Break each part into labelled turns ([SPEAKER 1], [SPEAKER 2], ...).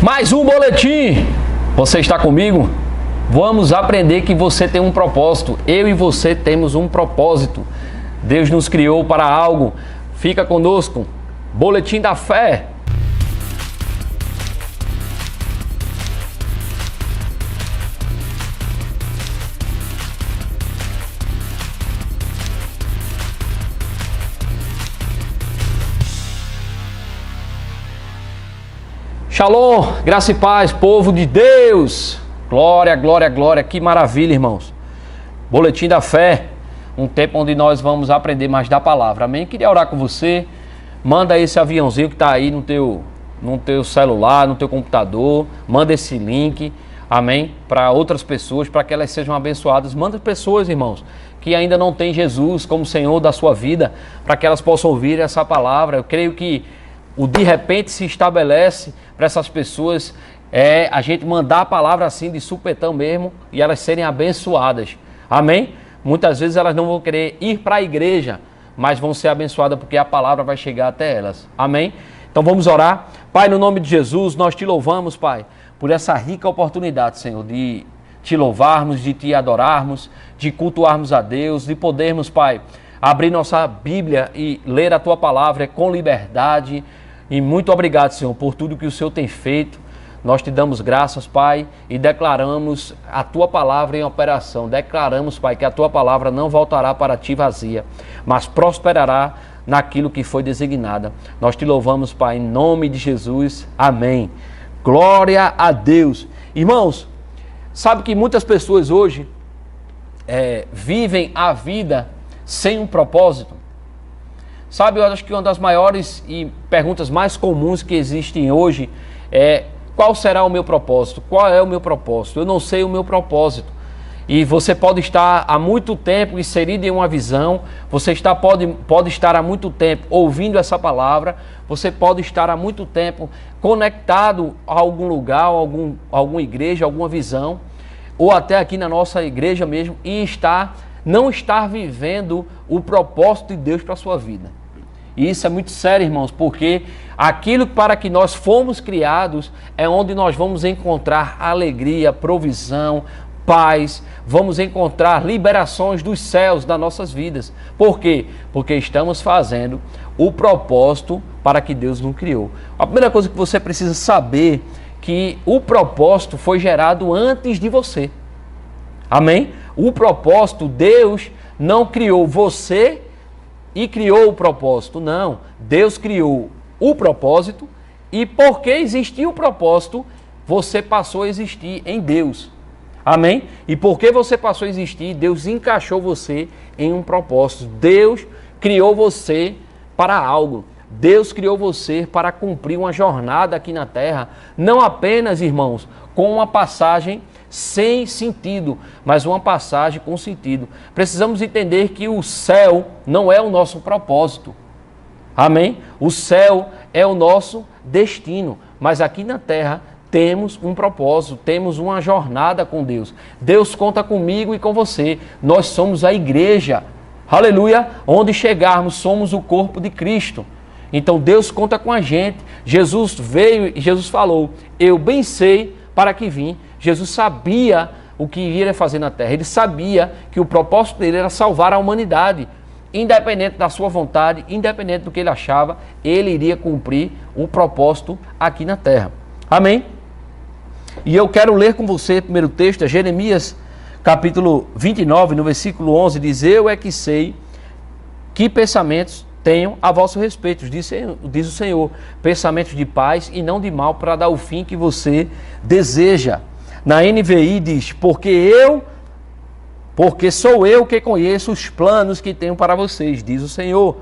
[SPEAKER 1] Mais um boletim. Você está comigo? Vamos aprender que você tem um propósito. Eu e você temos um propósito. Deus nos criou para algo. Fica conosco. Boletim da fé. Shalom, graça e paz, povo de Deus. Glória, glória, glória. Que maravilha, irmãos. Boletim da fé. Um tempo onde nós vamos aprender mais da palavra. Amém? Queria orar com você. Manda esse aviãozinho que está aí no teu celular, no teu computador. Manda esse link. Amém? Para outras pessoas, para que elas sejam abençoadas. Manda pessoas, irmãos, que ainda não têm Jesus como Senhor da sua vida, para que elas possam ouvir essa palavra. Eu creio que o de repente se estabelece para essas pessoas, a gente mandar a palavra assim de supetão mesmo e elas serem abençoadas. Amém? Muitas vezes elas não vão querer ir para a igreja, mas vão ser abençoadas porque a palavra vai chegar até elas. Amém? Então vamos orar. Pai, no nome de Jesus, nós te louvamos, Pai, por essa rica oportunidade, Senhor, de te louvarmos, de te adorarmos, de cultuarmos a Deus, de podermos, Pai, abrir nossa Bíblia e ler a Tua palavra com liberdade. E muito obrigado, Senhor, por tudo que o Senhor tem feito. Nós te damos graças, Pai, e declaramos a Tua palavra em operação. Declaramos, Pai, que a Tua palavra não voltará para Ti vazia, mas prosperará naquilo que foi designada. Nós te louvamos, Pai, em nome de Jesus. Amém. Glória a Deus. Irmãos, sabe que muitas pessoas hoje vivem a vida sem um propósito? Sabe, eu acho que uma das maiores e perguntas mais comuns que existem hoje é: qual será o meu propósito? Qual é o meu propósito? Eu não sei o meu propósito. E você pode estar há muito tempo inserido em uma visão, pode estar há muito tempo ouvindo essa palavra, você pode estar há muito tempo conectado a algum lugar, alguma igreja, alguma visão, ou até aqui na nossa igreja mesmo, e não estar vivendo o propósito de Deus para a sua vida. E isso é muito sério, irmãos, porque aquilo para que nós fomos criados é onde nós vamos encontrar alegria, provisão, paz, vamos encontrar liberações dos céus das nossas vidas. Por quê? Porque estamos fazendo o propósito para que Deus nos criou. A primeira coisa que você precisa saber é que o propósito foi gerado antes de você. Amém? O propósito, Deus não criou você e criou o propósito. Não, Deus criou o propósito e porque existiu o propósito, você passou a existir em Deus. Amém? E porque você passou a existir, Deus encaixou você em um propósito. Deus criou você para algo. Deus criou você para cumprir uma jornada aqui na terra, não apenas, irmãos, com uma passagem sem sentido, mas uma passagem com sentido. Precisamos entender que o céu não é o nosso propósito. Amém? O céu é o nosso destino, mas aqui na terra temos um propósito, temos uma jornada com Deus. Deus conta comigo e com você. Nós somos a igreja. Aleluia! Onde chegarmos, somos o corpo de Cristo. Então Deus conta com a gente. Jesus veio e Jesus falou: eu bem sei para que vim. Jesus sabia o que iria fazer na terra. Ele sabia que o propósito dele era salvar a humanidade. Independente da sua vontade, independente do que ele achava, ele iria cumprir o propósito aqui na terra. Amém? E eu quero ler com você o primeiro texto, é Jeremias capítulo 29, no versículo 11, diz: eu é que sei que pensamentos tenho a vosso respeito, diz o Senhor, pensamentos de paz e não de mal, para dar o fim que você deseja. Na NVI diz: porque sou eu que conheço os planos que tenho para vocês, diz o Senhor,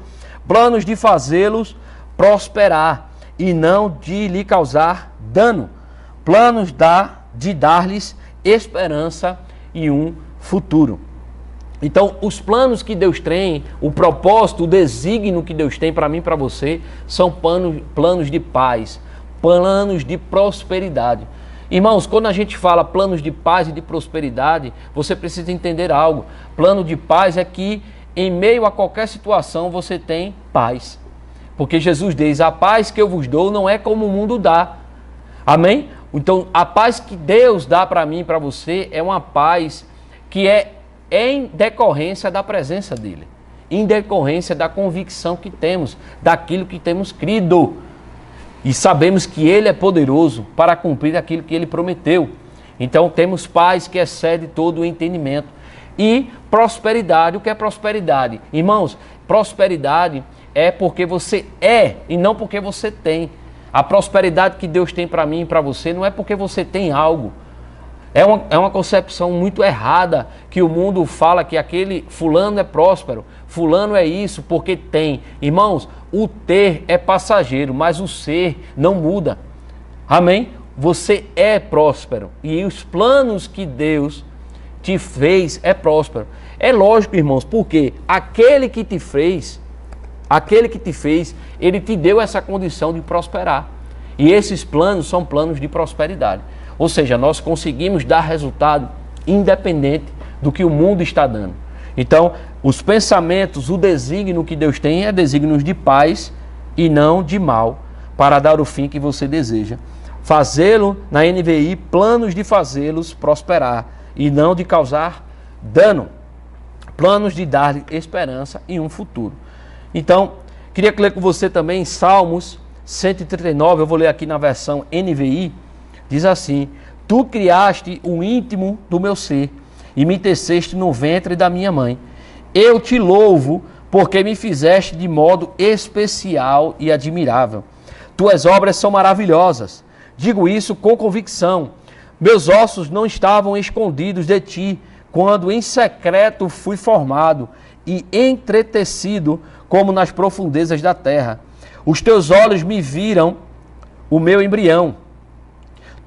[SPEAKER 1] planos de fazê-los prosperar e não de lhe causar dano, planos de dar-lhes esperança e um futuro. Então, os planos que Deus tem, o propósito, o desígnio que Deus tem para mim e para você, são planos de paz, planos de prosperidade. Irmãos, quando a gente fala planos de paz e de prosperidade, você precisa entender algo. Plano de paz é que em meio a qualquer situação você tem paz. Porque Jesus diz: a paz que eu vos dou não é como o mundo dá. Amém? Então, a paz que Deus dá para mim e para você é uma paz que é em decorrência da presença dele, em decorrência da convicção que temos, daquilo que temos crido. E sabemos que ele é poderoso para cumprir aquilo que ele prometeu. Então, temos paz que excede todo o entendimento. E prosperidade. O que é prosperidade? Irmãos, prosperidade é porque você é e não porque você tem. A prosperidade que Deus tem para mim e para você não é porque você tem algo. É uma concepção muito errada que o mundo fala que aquele fulano é próspero, fulano é isso porque tem. Irmãos, o ter é passageiro, mas o ser não muda. Amém? Você é próspero e os planos que Deus te fez é próspero. É lógico, irmãos, porque aquele que te fez, ele te deu essa condição de prosperar. E esses planos são planos de prosperidade. Ou seja, nós conseguimos dar resultado independente do que o mundo está dando. Então, os pensamentos, o desígnio que Deus tem é desígnios de paz e não de mal, para dar o fim que você deseja. Fazê-lo, na NVI, planos de fazê-los prosperar e não de causar dano. Planos de dar-lhe esperança e um futuro. Então, queria ler com você também Salmos 139, eu vou ler aqui na versão NVI, diz assim: Tu criaste o íntimo do meu ser e me teceste no ventre da minha mãe. Eu te louvo porque me fizeste de modo especial e admirável. Tuas obras são maravilhosas. Digo isso com convicção. Meus ossos não estavam escondidos de ti, quando em secreto fui formado e entretecido como nas profundezas da terra. Os teus olhos me viram o meu embrião.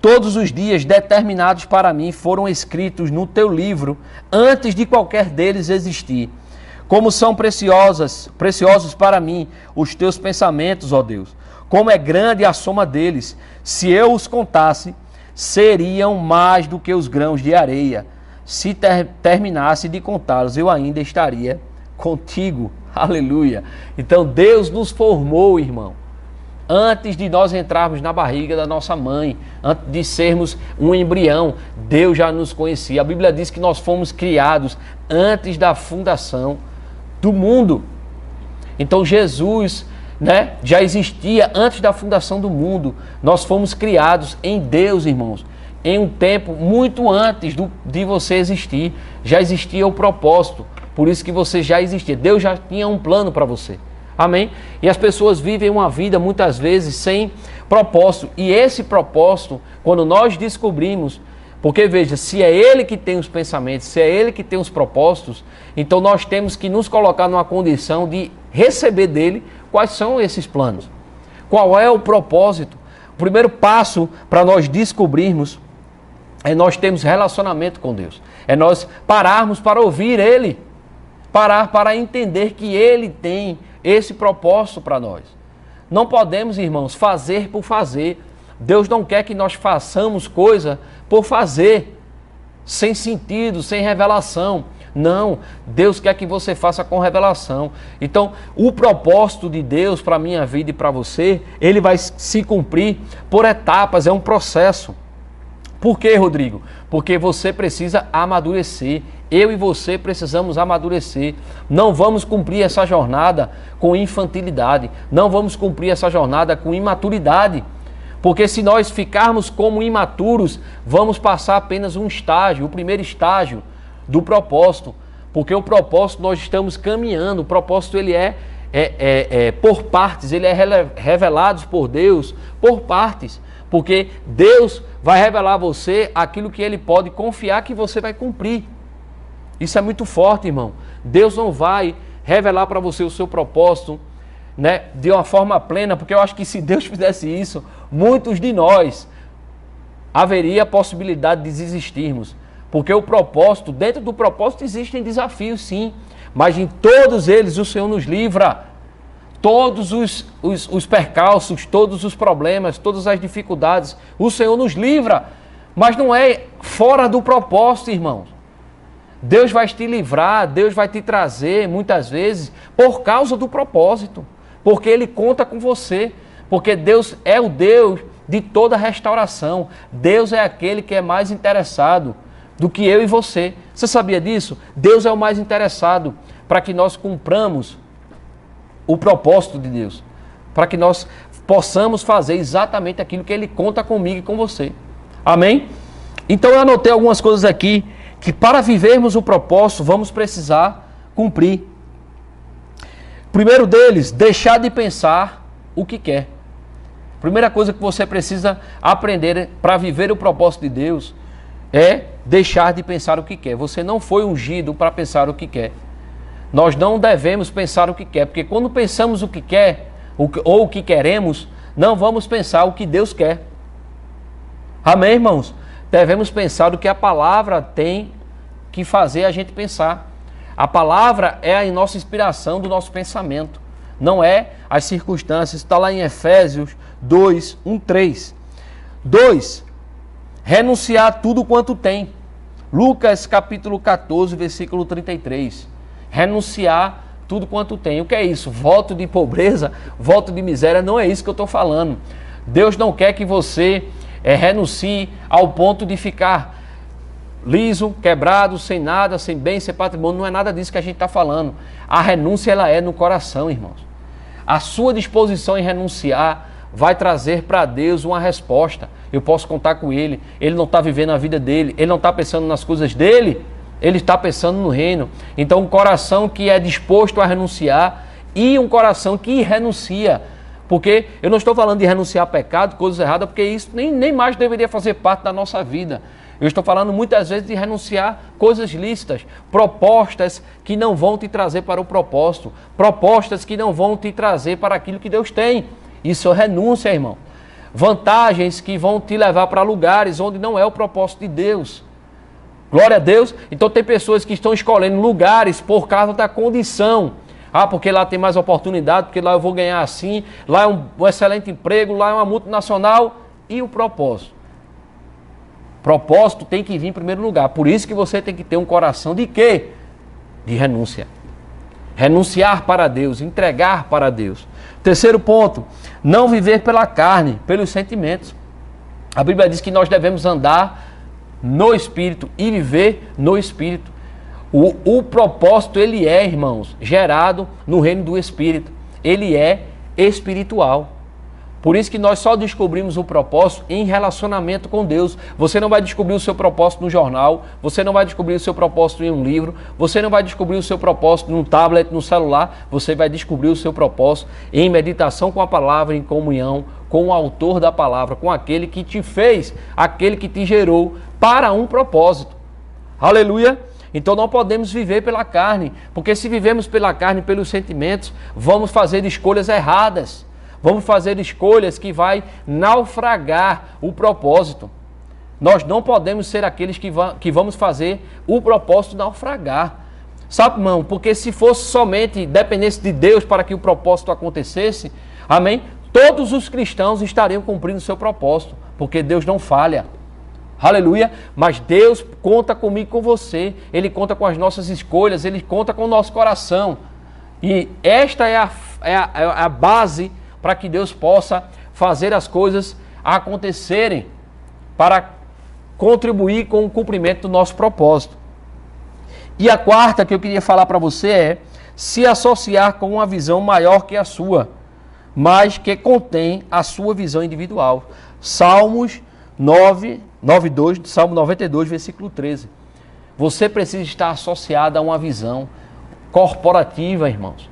[SPEAKER 1] Todos os dias determinados para mim foram escritos no teu livro, antes de qualquer deles existir. Como são preciosos para mim os teus pensamentos, ó Deus. Como é grande a soma deles. Se eu os contasse, seriam mais do que os grãos de areia. Se terminasse de contá-los, eu ainda estaria contigo. Aleluia. Então Deus nos formou, irmão, antes de nós entrarmos na barriga da nossa mãe, antes de sermos um embrião, Deus já nos conhecia. A Bíblia diz que nós fomos criados antes da fundação do mundo. Então Jesus, já existia antes da fundação do mundo. Nós fomos criados em Deus, irmãos, em um tempo muito antes de você existir. Já existia o propósito. Por isso que você já existia. Deus já tinha um plano para você. Amém? E as pessoas vivem uma vida muitas vezes sem propósito. E esse propósito, quando nós descobrimos, porque veja, se é Ele que tem os pensamentos, se é Ele que tem os propósitos, então nós temos que nos colocar numa condição de receber dEle quais são esses planos. Qual é o propósito? O primeiro passo para nós descobrirmos é nós termos relacionamento com Deus. É nós pararmos para ouvir Ele. Parar para entender que Ele tem esse propósito para nós. Não podemos, irmãos, fazer por fazer. Deus não quer que nós façamos coisa por fazer, sem sentido, sem revelação. Não, Deus quer que você faça com revelação. Então, o propósito de Deus para a minha vida e para você, ele vai se cumprir por etapas, é um processo. Por quê, Rodrigo? Porque você precisa amadurecer. Eu e você precisamos amadurecer. Não vamos cumprir essa jornada com infantilidade. Não vamos cumprir essa jornada com imaturidade. Porque se nós ficarmos como imaturos, vamos passar apenas um estágio, o primeiro estágio do propósito. Porque o propósito nós estamos caminhando. O propósito ele é por partes, ele é revelado por Deus por partes. Porque Deus vai revelar a você aquilo que Ele pode confiar que você vai cumprir. Isso é muito forte, irmão. Deus não vai revelar para você o seu propósito, de uma forma plena, porque eu acho que se Deus fizesse isso, muitos de nós haveria a possibilidade de desistirmos. Porque o propósito, dentro do propósito existem desafios, sim, mas em todos eles o Senhor nos livra. Todos os percalços, todos os problemas, todas as dificuldades, o Senhor nos livra, mas não é fora do propósito, irmãos. Deus vai te livrar, Deus vai te trazer, muitas vezes, por causa do propósito, porque Ele conta com você, porque Deus é o Deus de toda restauração. Deus é aquele que é mais interessado do que eu e você. Você sabia disso? Deus é o mais interessado para que nós cumpramos o propósito de Deus, para que nós possamos fazer exatamente aquilo que Ele conta comigo e com você. Amém? Então eu anotei algumas coisas aqui que para vivermos o propósito vamos precisar cumprir. Primeiro deles, deixar de pensar o que quer. Primeira coisa que você precisa aprender para viver o propósito de Deus é deixar de pensar o que quer. Você não foi ungido para pensar o que quer. Nós não devemos pensar o que quer, porque quando pensamos o que quer ou o que queremos, não vamos pensar o que Deus quer. Amém, irmãos? Devemos pensar o que a palavra tem que fazer a gente pensar. A palavra é a nossa inspiração do nosso pensamento, não é as circunstâncias. Está lá em Efésios 2, 1, 3. 2. Renunciar tudo quanto tem. Lucas capítulo 14, versículo 33. Renunciar tudo quanto tem. O que é isso? Voto de pobreza, voto de miséria? Não é isso que eu estou falando. Deus não quer que você renuncie ao ponto de ficar liso, quebrado, sem nada, sem bem, sem patrimônio. Não é nada disso que a gente está falando. A renúncia, ela é no coração, irmãos. A sua disposição em renunciar vai trazer para Deus uma resposta. Eu posso contar com Ele. Ele não está vivendo a vida dele. Ele não está pensando nas coisas dele. Ele está pensando no reino. Então, um coração que é disposto a renunciar e um coração que renuncia. Porque eu não estou falando de renunciar a pecado, coisas erradas, porque isso nem mais deveria fazer parte da nossa vida. Eu estou falando muitas vezes de renunciar coisas lícitas, propostas que não vão te trazer para o propósito, propostas que não vão te trazer para aquilo que Deus tem. Isso é renúncia, irmão. Vantagens que vão te levar para lugares onde não é o propósito de Deus. Glória a Deus. Então tem pessoas que estão escolhendo lugares por causa da condição. Porque lá tem mais oportunidade, porque lá eu vou ganhar assim, lá é um excelente emprego, lá é uma multinacional. E o propósito? Propósito tem que vir em primeiro lugar. Por isso que você tem que ter um coração de quê? De renúncia. Renunciar para Deus, entregar para Deus. Terceiro ponto, não viver pela carne, pelos sentimentos. A Bíblia diz que nós devemos andar no Espírito e viver no Espírito. O propósito, ele é, irmãos, gerado no reino do Espírito. Ele é espiritual. Por isso que nós só descobrimos o propósito em relacionamento com Deus. Você não vai descobrir o seu propósito no jornal, você não vai descobrir o seu propósito em um livro, você não vai descobrir o seu propósito num tablet, no celular, você vai descobrir o seu propósito em meditação com a palavra, em comunhão com o autor da palavra, com aquele que te fez, aquele que te gerou para um propósito. Aleluia! Então não podemos viver pela carne, porque se vivemos pela carne, pelos sentimentos, vamos fazer escolhas erradas. Vamos fazer escolhas que vai naufragar o propósito. Nós não podemos ser aqueles que vamos fazer o propósito naufragar. Sabe, irmão, porque se fosse somente dependesse de Deus para que o propósito acontecesse, amém? Todos os cristãos estariam cumprindo o seu propósito, porque Deus não falha. Aleluia, mas Deus conta comigo e com você. Ele conta com as nossas escolhas, Ele conta com o nosso coração. E esta é a base para que Deus possa fazer as coisas acontecerem, para contribuir com o cumprimento do nosso propósito. E a quarta que eu queria falar para você é se associar com uma visão maior que a sua, mas que contém a sua visão individual. Salmos 9:2, Salmo 92, versículo 13. Você precisa estar associado a uma visão corporativa, irmãos.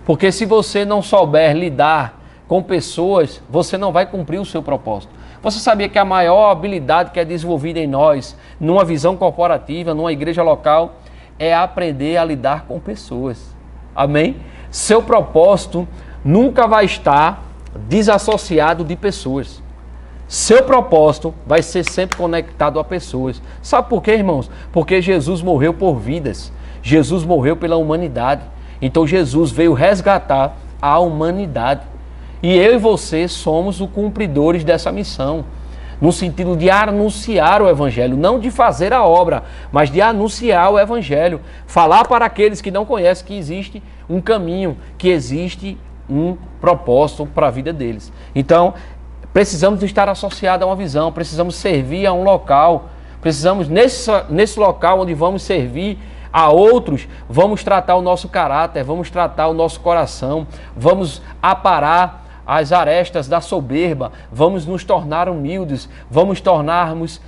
[SPEAKER 1] Porque se você não souber lidar com pessoas, você não vai cumprir o seu propósito. Você sabia que a maior habilidade que é desenvolvida em nós, numa visão corporativa, numa igreja local, é aprender a lidar com pessoas. Amém? Seu propósito nunca vai estar desassociado de pessoas. Seu propósito vai ser sempre conectado a pessoas. Sabe por quê, irmãos? Porque Jesus morreu por vidas. Jesus morreu pela humanidade. Então Jesus veio resgatar a humanidade. E eu e você somos os cumpridores dessa missão. No sentido de anunciar o Evangelho. Não de fazer a obra, mas de anunciar o Evangelho. Falar para aqueles que não conhecem que existe um caminho, que existe um propósito para a vida deles. Então, Precisamos estar associados a uma visão, precisamos servir a um local, precisamos, nesse local onde vamos servir a outros, vamos tratar o nosso caráter, vamos tratar o nosso coração, vamos aparar as arestas da soberba, vamos nos tornar humildes, vamos tornarmos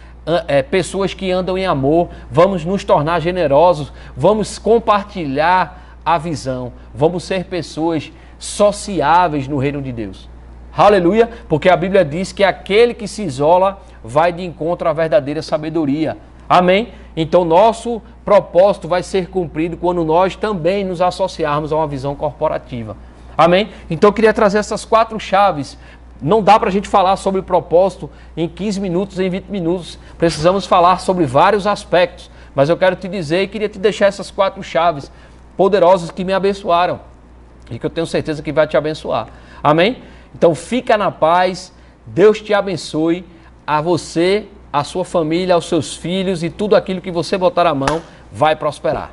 [SPEAKER 1] pessoas que andam em amor, vamos nos tornar generosos, vamos compartilhar a visão, vamos ser pessoas sociáveis no reino de Deus. Aleluia, porque a Bíblia diz que aquele que se isola vai de encontro à verdadeira sabedoria. Amém? Então nosso propósito vai ser cumprido quando nós também nos associarmos a uma visão corporativa. Amém? Então eu queria trazer essas 4 chaves. Não dá para a gente falar sobre propósito em 15 minutos, em 20 minutos. Precisamos falar sobre vários aspectos. Mas eu quero te dizer e queria te deixar essas 4 chaves poderosas que me abençoaram. E que eu tenho certeza que vai te abençoar. Amém? Então fica na paz. Deus te abençoe. A você, a sua família, aos seus filhos e tudo aquilo que você botar a mão vai prosperar.